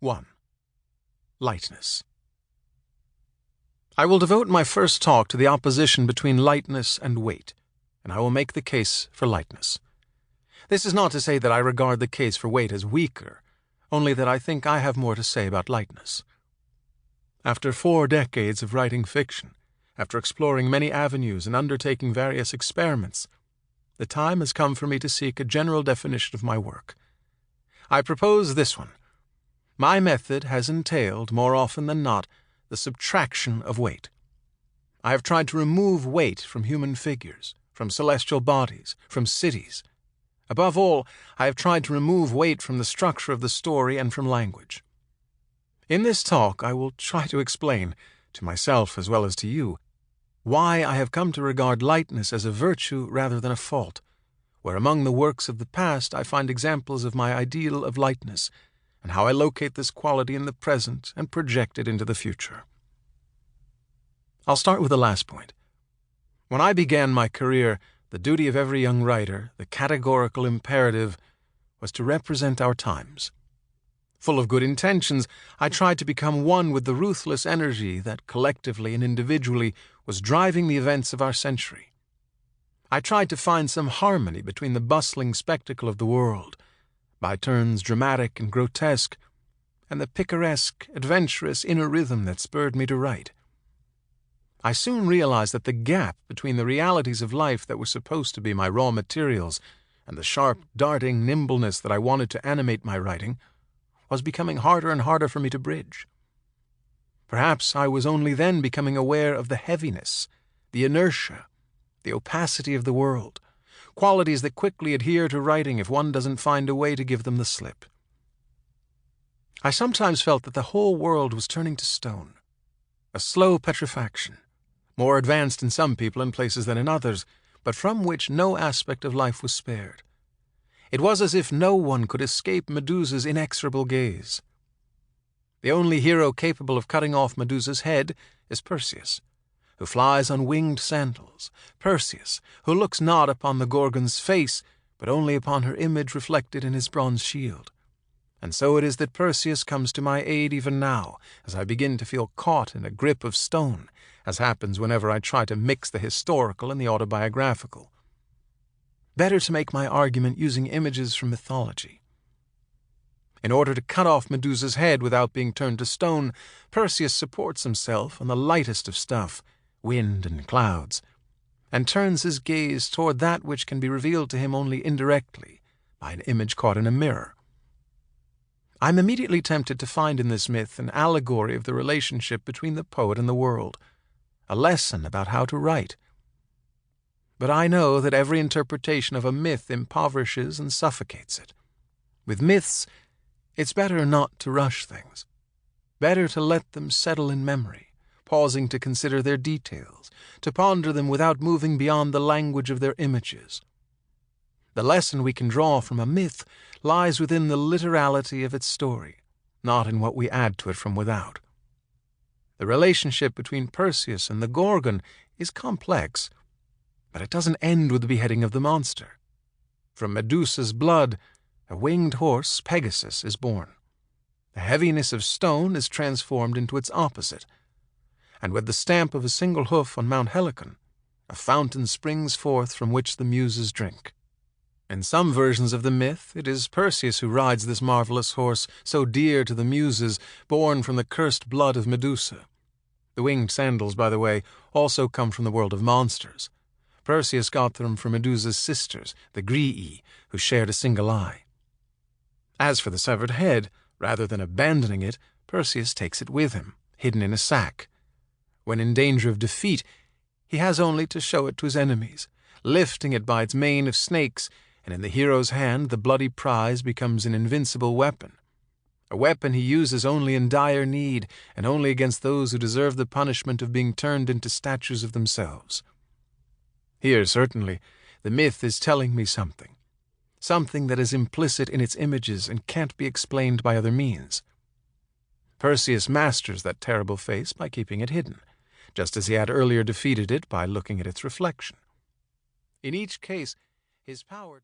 1. Lightness. I will devote my first talk to the opposition between lightness and weight, and I will make the case for lightness. This is not to say that I regard the case for weight as weaker, only that I think I have more to say about lightness. After 4 decades of writing fiction, after exploring many avenues and undertaking various experiments, the time has come for me to seek a general definition of my work. I propose this one. My method has entailed, more often than not, the subtraction of weight. I have tried to remove weight from human figures, from celestial bodies, from cities. Above all, I have tried to remove weight from the structure of the story and from language. In this talk, I will try to explain, to myself as well as to you, why I have come to regard lightness as a virtue rather than a fault, where among the works of the past I find examples of my ideal of lightness, and how I locate this quality in the present and project it into the future. I'll start with the last point. When I began my career, the duty of every young writer, the categorical imperative, was to represent our times. Full of good intentions, I tried to become one with the ruthless energy that, collectively and individually, was driving the events of our century. I tried to find some harmony between the bustling spectacle of the world, by turns dramatic and grotesque, and the picaresque, adventurous inner rhythm that spurred me to write. I soon realized that the gap between the realities of life that were supposed to be my raw materials and the sharp, darting nimbleness that I wanted to animate my writing was becoming harder and harder for me to bridge. Perhaps I was only then becoming aware of the heaviness, the inertia, the opacity of the world, qualities that quickly adhere to writing if one doesn't find a way to give them the slip. I sometimes felt that the whole world was turning to stone, a slow petrifaction, more advanced in some people and places than in others, but from which no aspect of life was spared. It was as if no one could escape Medusa's inexorable gaze. The only hero capable of cutting off Medusa's head is Perseus, who flies on winged sandals, Perseus, who looks not upon the Gorgon's face, but only upon her image reflected in his bronze shield. And so it is that Perseus comes to my aid even now, as I begin to feel caught in a grip of stone, as happens whenever I try to mix the historical and the autobiographical. Better to make my argument using images from mythology. In order to cut off Medusa's head without being turned to stone, Perseus supports himself on the lightest of stuff, wind and clouds, and turns his gaze toward that which can be revealed to him only indirectly, by an image caught in a mirror. I am immediately tempted to find in this myth an allegory of the relationship between the poet and the world, a lesson about how to write. But I know that every interpretation of a myth impoverishes and suffocates it. With myths, it's better not to rush things. Better to let them settle in memory, pausing to consider their details, to ponder them without moving beyond the language of their images. The lesson we can draw from a myth lies within the literality of its story, not in what we add to it from without. The relationship between Perseus and the Gorgon is complex, but it doesn't end with the beheading of the monster. From Medusa's blood, a winged horse, Pegasus, is born. The heaviness of stone is transformed into its opposite, and with the stamp of a single hoof on Mount Helicon, a fountain springs forth from which the Muses drink. In some versions of the myth, it is Perseus who rides this marvelous horse, so dear to the Muses, born from the cursed blood of Medusa. The winged sandals, by the way, also come from the world of monsters. Perseus got them from Medusa's sisters, the Grææ, who shared a single eye. As for the severed head, rather than abandoning it, Perseus takes it with him, hidden in a sack. When in danger of defeat, he has only to show it to his enemies, lifting it by its mane of snakes, and in the hero's hand the bloody prize becomes an invincible weapon. A weapon he uses only in dire need, and only against those who deserve the punishment of being turned into statues of themselves. Here, certainly, the myth is telling me something that is implicit in its images and can't be explained by other means. Perseus masters that terrible face by keeping it hidden, just as he had earlier defeated it by looking at its reflection. In each case, his power